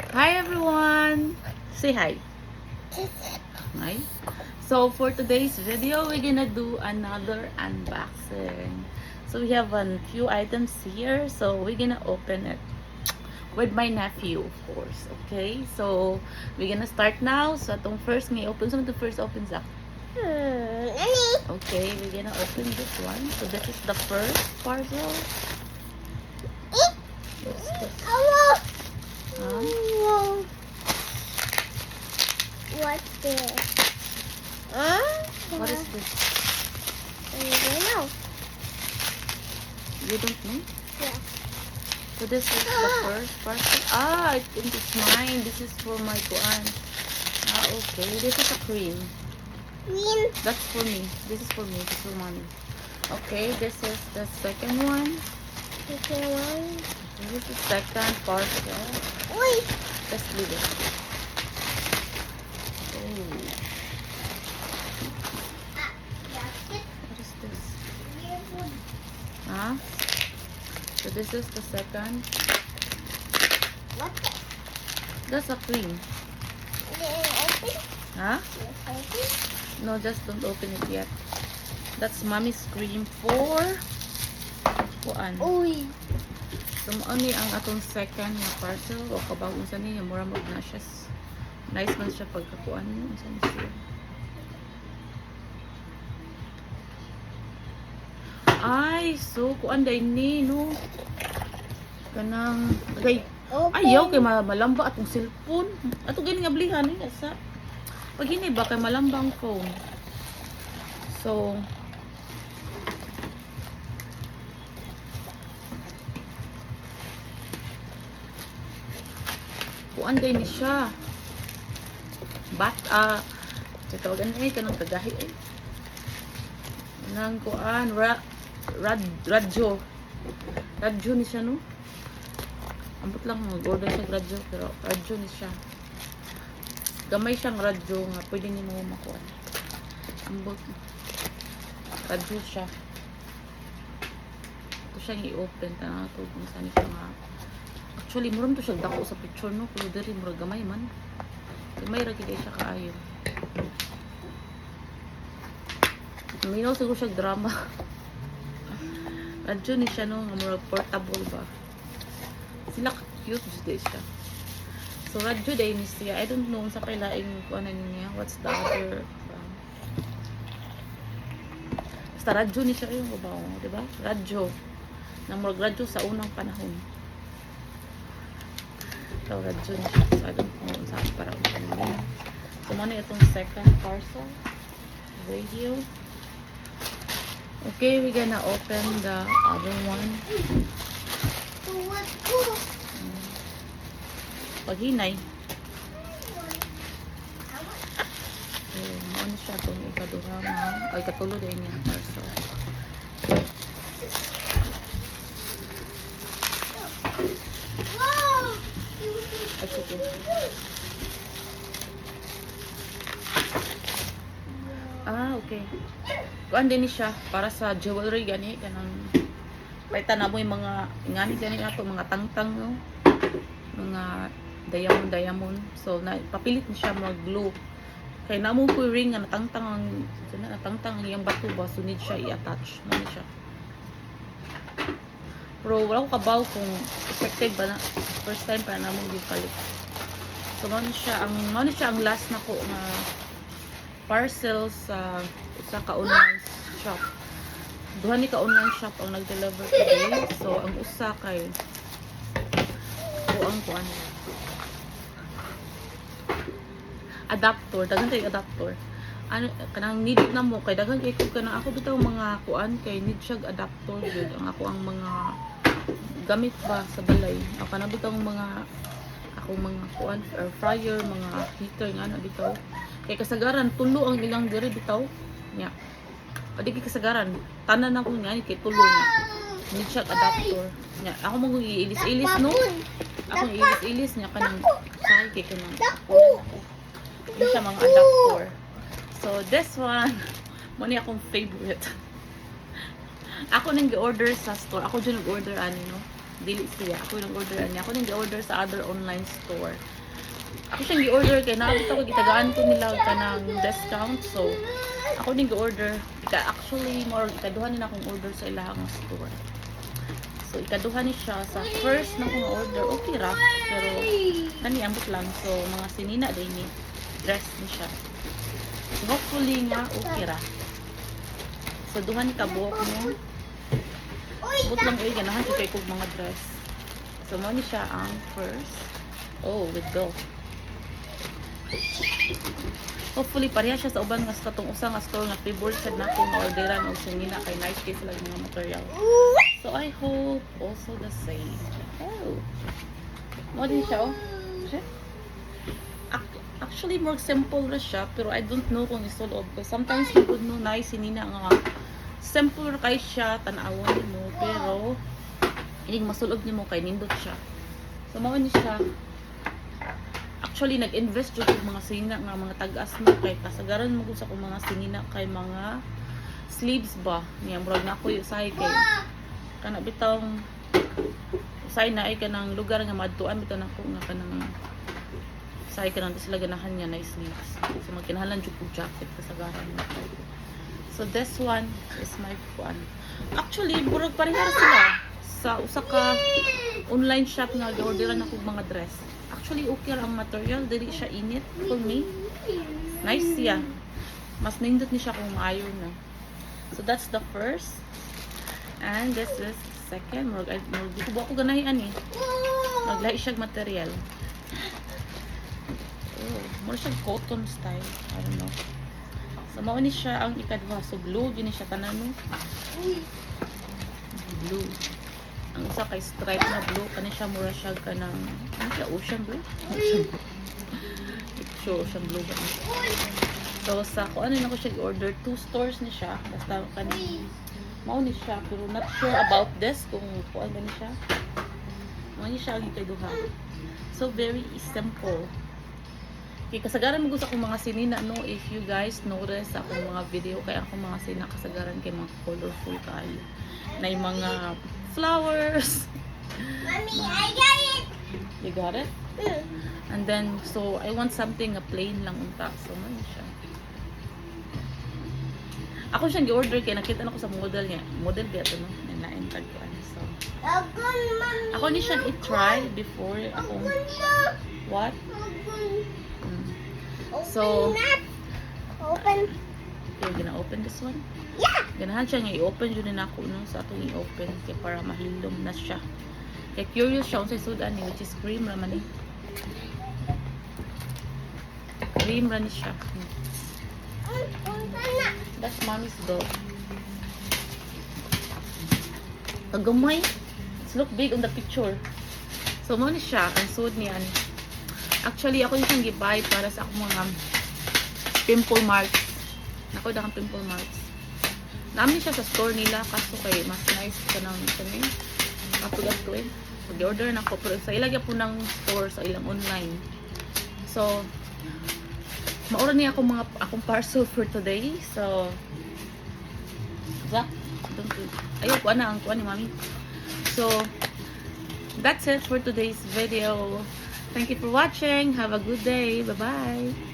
Hi everyone! Say hi. Hi. So for today's video, we're gonna do another unboxing. So we have a few items here, so we're gonna open it with my nephew, of course. Okay, so we're gonna start now. So itong first may open. So the first open Zach. Okay, we're gonna open this one. So this is the first parcel. What's this? What's this? What is this? I don't know. You don't know? Yeah. So this is the first parcel. Ah, I think it's mine. This is for my kuan. Ah, okay. This is a cream. Green. That's for me. This is for me. This is for mommy. Okay, this is the second one. Okay, one. This is second parcel. Wait. Just leave it. Oh, what is this? Huh? So this is the second. What the? That's a cream. Open? Huh? Let's open. No, just don't open it yet. That's mommy's cream for kuan. Uy. So ani ang atong second nga parcel o kabawon sa niya mura mo na siya. Nice man siya pagkakuan niya sa siya. Ay, so kuan day ni no. Kanang agay Open. ayaw kay malamba atong cellphone. Ato gani nga blihan niya sa pag hindi ba kay malamba ang phone. So kuan day ni siya. Tawagan ay kanang kagahi eh. Nang kuan radyo. Radyo ni siya no. Ambot lang mag-order sa radyo pero radyo ni siya. Gamay siyang radyo nga pwede ni mo makuha. Ambot. Radyo siya. Ito siyang i-open ta to kung saan siya nga. Actually, muram to siya dako sa picture no, pero diri murag gamay man. Gamay ra gid siya kaayo. Minaw siguro siya drama. Radyo ni siya no, murag portable ba. Sila cute jud siya. So radyo day ni siya. I don't know sa kailaing kuan niya. What's the other basta radyo ni siya yung babaw, di ba? Radyo. Nang murag radyo sa unang panahon. So, radyo niya. So, I don't know saan para ulit. So, muna itong second parcel. Radio. Okay, we're gonna open the other one. What's cool? Paghinay. So, muna siya itong ikaduha na. Ay, katulo din yung parcel. Wow! Ay, sige. Ah, okay. Kuan din ni siya para sa jewelry gani kanang paitan na mo yung mga ingani gani ato mga tangtang no. Mga diamond. So na papilit ni siya mag glue. Kay namo ko ring nga natangtang ang natangtang ang iyang bato ba so need siya i-attach mo ni siya. Pero wala ko kabaw kung effective ba na first time pa na mo gipalit. So mo ni siya ang last na ko nga parcel sa ka-online shop. Duha ni ka-online shop ang nag-deliver today. So, ang usa kay ang kuan. Adapter, daghan kay adapter. Ano kanang need na mo kay daghan kay ko kanang ako bitaw mga kuan kay need siya adapter gyud ang ako ang mga gamit ba sa balay. Ako na bitaw mga mga kuan air fryer, mga heater nga na bitaw. Kay kasagaran tulo ang ilang diri bitaw nya. Adi kay kasagaran tanan ako nga ni kay tulo nya. Need siya adapter. Nya ako mo iilis-ilis no. Ako iilis-ilis nya kanang say kay kanang. Hindi siya mga adapter. So this one mo ni akong favorite. Ako nang gi-order sa store. Ako dyan nag-order ani no. Dili siya. Ako nang order ani. Ako nang gi-order sa other online store. ako siyang gi-order kay naabot ako gitagaan ko nila kanang discount. So ako din gi-order. Actually more ikaduha ni na akong order sa ilahang store. So ikaduha ni siya sa first na akong order. Okay ra pero nani ambot lang. So mga sinina din ni dress ni siya. So hopefully nga okay ra. So duha ni kabuok mo. But lang ay ganahan siya kay kog mga dress. So mo ni siya ang first. Oh, with belt. Hopefully pareha siya sa uban nga sa katong usa nga store nga favorite sad nako nga orderan og sinina kay nice kay sila mga material. So I hope also the same. Oh. Mo din siya oh. Siya? Actually more simple ra siya pero I don't know kung isulod ko. Sometimes you could know nice sinina nga simple kay siya tan-awon mo pero ining masulod nimo kay nindot siya. So mao ni siya. Actually nag-invest jud og mga sinina nga mga tag-as mo kay kasagaran mo sa kong mga sinina kay mga sleeves ba niya murag na ako usay kay kana bitong usay na ay kanang lugar nga madtuan bitaw nako nga kanang usay kanang sila ganahan niya na sleeves. So magkinahanglan jud og jacket kasagaran mo. So this one is my one. Actually murag pareha sila sa usa ka online shop nga gi-orderan ako mga dress. Actually okay ra ang material, dili siya init for me. Nice siya. Mas nindot ni siya kung maayo na. So that's the first. And this is second. Murag di ko ba ako ganahian eh. Maglahi siya material. Oh, mura siya cotton style. I don't know. So mao ni siya ang ikaduha. So blue gini siya tanan no. Blue. Ang isa kay stripe na blue, kani siya mura siya kanang ano siya, ocean blue? Ocean blue. Sure, ocean blue ba? So sa kung ano na ko siya i-order, 2 stores ni siya. Basta kani mao ni siya, pero not sure about this kung kuan ba ni siya. Mao ni siya ang ikaduha. So very simple. Kaya kasagaran mo gusto akong mga sinina no, if you guys notice akong mga video kaya akong mga sinina kasagaran kay mga colorful kayo. Na yung mga flowers. Mommy, I got it. You got it? And then, so, I want something a plain lang unta. So, ano siya? Ako siyang gi-order kaya nakita na ko sa model niya. Model ba ito, no? Nain tag ko. So, ako ni siya i-try before akong... What? So, Open. you're gonna open this one? Yeah. Ganahan siya nga i-open yun na ako no, sa atong i-open kaya para mahilom na siya. Kaya curious siya kung sa sudan ni which is cream raman eh. Cream ran siya. That's mommy's dog. Kagamay. It's look big on the picture. So mo ni siya ang suod niyan. Actually ako yung siyang gibay para sa akong mga pimple marks. Nako dakang pimple marks. Namin siya sa store nila kaso kay mas nice ka ng kami. Kapugat ko eh. Mag-order na ko pero sa ilagay po ng store sa ilang online. So maura niya akong parcel for today. So ayaw ko na ang kuha ni mami. So that's it for today's video. Thank you for watching. Have a good day. Bye-bye.